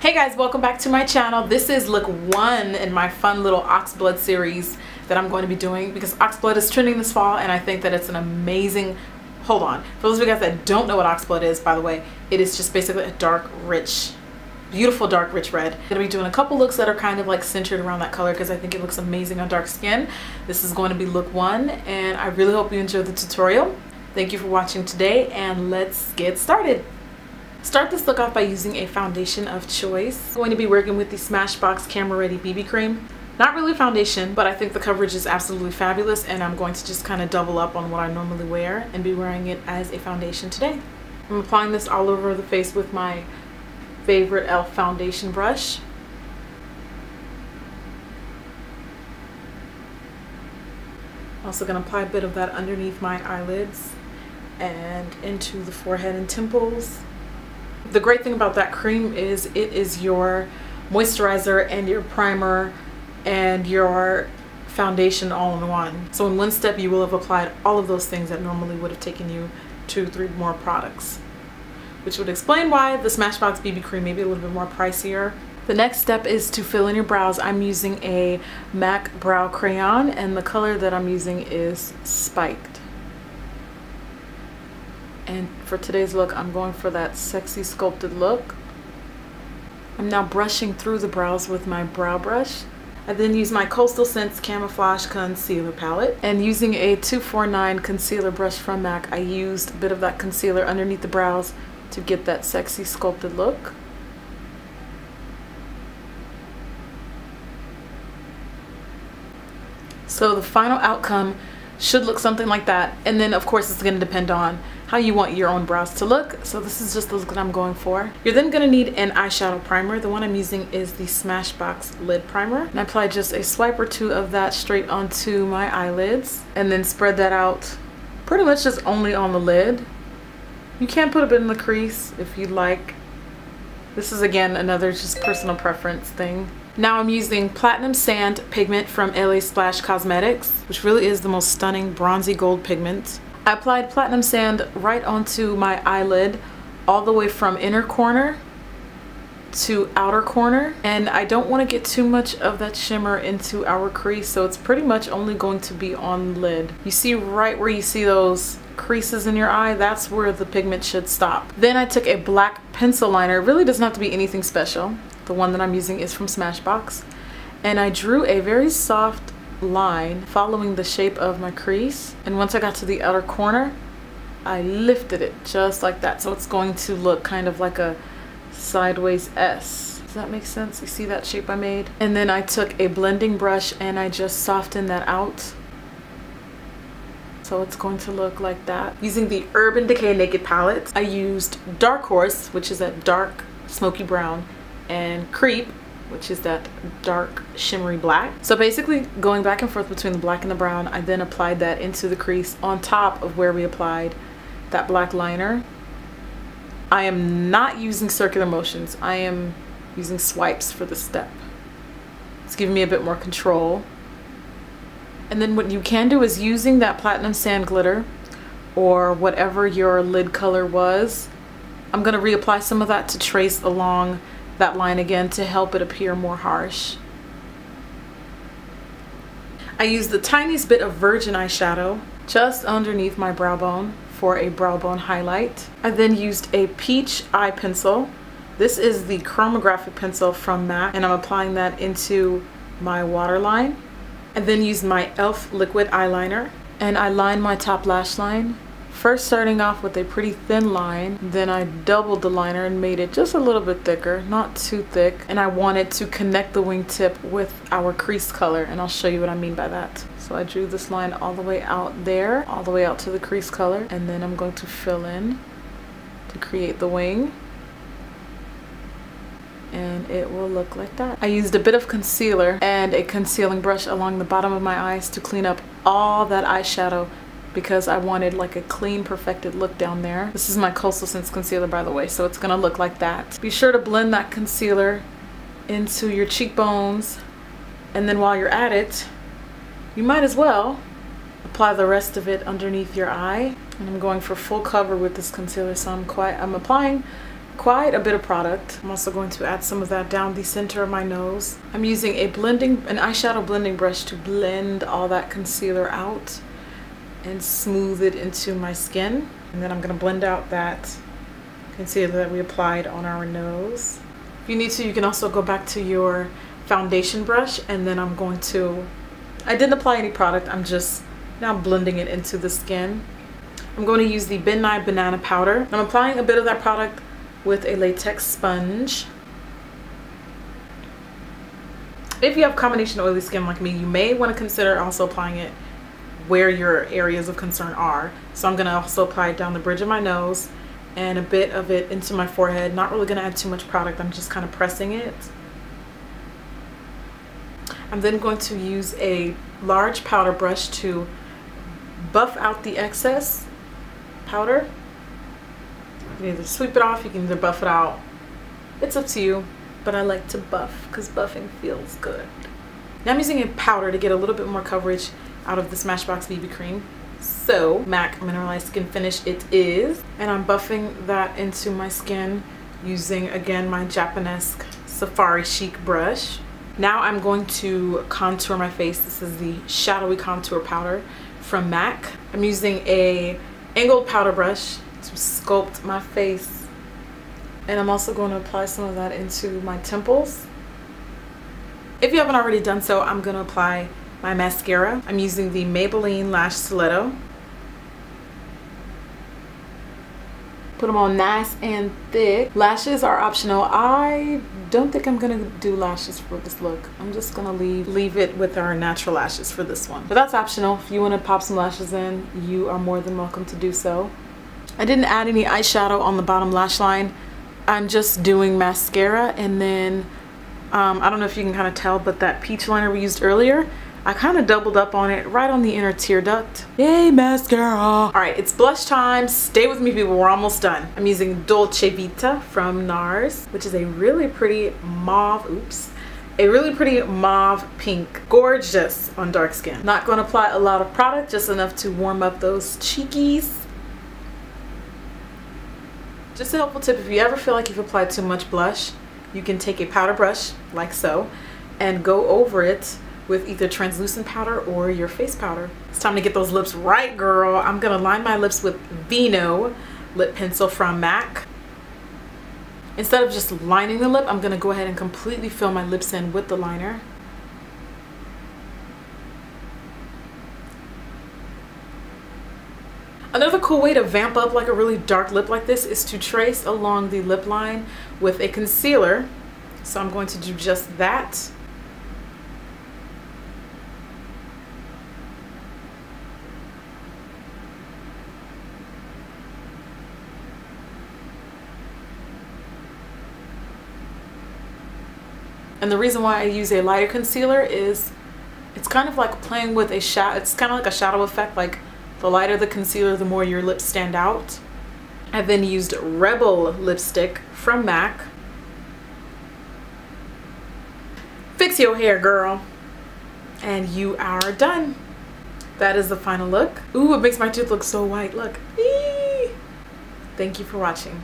Hey guys, welcome back to my channel. This is look 1 in my fun little Oxblood series that I'm going to be doing because Oxblood is trending this fall and I think that it's an amazing, hold on, for those of you guys that don't know what Oxblood is, by the way, it is just basically a dark, rich, beautiful dark rich red. I'm going to be doing a couple looks that are kind of like centered around that color because I think it looks amazing on dark skin. This is going to be look 1 and I really hope you enjoy the tutorial. Thank you for watching today and let's get started. Start this look off by using a foundation of choice. I'm going to be working with the Smashbox Camera Ready BB Cream. Not really foundation, but I think the coverage is absolutely fabulous and I'm going to just kind of double up on what I normally wear and be wearing it as a foundation today. I'm applying this all over the face with my favorite e.l.f. foundation brush. Also going to apply a bit of that underneath my eyelids and into the forehead and temples. The great thing about that cream is it is your moisturizer and your primer and your foundation all in one. So in one step you will have applied all of those things that normally would have taken you 2-3 more products. Which would explain why the Smashbox BB Cream may be a little bit more pricier. The next step is to fill in your brows. I'm using a MAC brow crayon and the color that I'm using is Spiked. And for today's look, I'm going for that sexy sculpted look. I'm now brushing through the brows with my brow brush. I then use my Coastal Scents Camouflage Concealer Palette. And using a 249 concealer brush from MAC, I used a bit of that concealer underneath the brows to get that sexy sculpted look. So the final outcome should look something like that, and then of course it's going to depend on how you want your own brows to look. So this is just the look that I'm going for. You're then going to need an eyeshadow primer. The one I'm using is the Smashbox Lid Primer, and I apply just a swipe or two of that straight onto my eyelids and then spread that out pretty much just only on the lid. You can put a bit in the crease if you'd like. This is again another just personal preference thing. Now I'm using Platinum Sand pigment from LA Splash Cosmetics, which really is the most stunning bronzy gold pigment. I applied Platinum Sand right onto my eyelid all the way from inner corner to outer corner, and I don't want to get too much of that shimmer into our crease, so it's pretty much only going to be on the lid. You see right where you see those creases in your eye, that's where the pigment should stop. Then I took a black pencil liner. It really doesn't have to be anything special. The one that I'm using is from Smashbox, and I drew a very soft line following the shape of my crease, and once I got to the outer corner I lifted it just like that, so it's going to look kind of like a sideways S. Does that make sense? You see that shape I made? And then I took a blending brush and I just softened that out, so it's going to look like that. Using the Urban Decay Naked palette, I used Dark Horse, which is that dark smoky brown, and Creep, which is that dark shimmery black. So basically going back and forth between the black and the brown, I then applied that into the crease on top of where we applied that black liner. I am not using circular motions. I am using swipes for this step. It's giving me a bit more control. And then what you can do is using that Platinum Sand glitter or whatever your lid color was, I'm going to reapply some of that to trace along that line again to help it appear more harsh. I used the tiniest bit of virgin eyeshadow just underneath my brow bone for a brow bone highlight. I then used a peach eye pencil. This is the chromographic pencil from MAC, and I'm applying that into my waterline. I then used my e.l.f. liquid eyeliner and I lined my top lash line. First starting off with a pretty thin line, then I doubled the liner and made it just a little bit thicker, not too thick, and I wanted to connect the wingtip with our crease color, and I'll show you what I mean by that. So I drew this line all the way out there, all the way out to the crease color, and then I'm going to fill in to create the wing, and it will look like that. I used a bit of concealer and a concealing brush along the bottom of my eyes to clean up all that eyeshadow because I wanted like a clean, perfected look down there. This is my Coastal Scents concealer, by the way, so it's gonna look like that. Be sure to blend that concealer into your cheekbones, and then while you're at it, you might as well apply the rest of it underneath your eye. And I'm going for full cover with this concealer, so I'm applying quite a bit of product. I'm also going to add some of that down the center of my nose. I'm using an eyeshadow blending brush to blend all that concealer out and smooth it into my skin. And then I'm gonna blend out that concealer that we applied on our nose. If you need to, you can also go back to your foundation brush, and then I didn't apply any product, I'm just now blending it into the skin. I'm going to use the Ben Nye Banana Powder. I'm applying a bit of that product with a latex sponge. If you have combination oily skin like me, you may want to consider also applying it where your areas of concern are. So I'm going to also apply it down the bridge of my nose and a bit of it into my forehead. Not really going to add too much product, I'm just kind of pressing it. I'm then going to use a large powder brush to buff out the excess powder. You can either sweep it off, you can either buff it out. It's up to you, but I like to buff because buffing feels good. Now I'm using a powder to get a little bit more coverage out of the Smashbox BB cream. So MAC Mineralized Skin Finish it is, and I'm buffing that into my skin using, again, my Japanesque Safari Chic brush. Now I'm going to contour my face. This is the Shadowy Contour Powder from MAC. I'm using a angled powder brush to sculpt my face, and I'm also going to apply some of that into my temples. If you haven't already done so, I'm going to apply my mascara. I'm using the Maybelline Lash Stiletto. Put them on nice and thick. Lashes are optional. I don't think I'm gonna do lashes for this look. I'm just gonna leave it with our natural lashes for this one. But that's optional. If you wanna pop some lashes in, you are more than welcome to do so. I didn't add any eyeshadow on the bottom lash line. I'm just doing mascara, and then I don't know if you can kind of tell, but that peach liner we used earlier, I kind of doubled up on it right on the inner tear duct. Yay, mascara! All right, it's blush time. Stay with me, people. We're almost done. I'm using Dolce Vita from NARS, which is a really pretty mauve, a really pretty mauve pink. Gorgeous on dark skin. Not going to apply a lot of product, just enough to warm up those cheekies. Just a helpful tip, if you ever feel like you've applied too much blush, you can take a powder brush, like so, and go over it with either translucent powder or your face powder. It's time to get those lips right, girl. I'm gonna line my lips with Vino lip pencil from MAC. Instead of just lining the lip, I'm gonna go ahead and completely fill my lips in with the liner. Another cool way to vamp up like a really dark lip like this is to trace along the lip line with a concealer. So I'm going to do just that. And the reason why I use a lighter concealer is it's kind of like playing with a shadow. It's kind of like a shadow effect. Like the lighter the concealer, the more your lips stand out. I then used Rebel lipstick from MAC. Fix your hair, girl. And you are done. That is the final look. Ooh, it makes my tooth look so white. Look. Eee. Thank you for watching.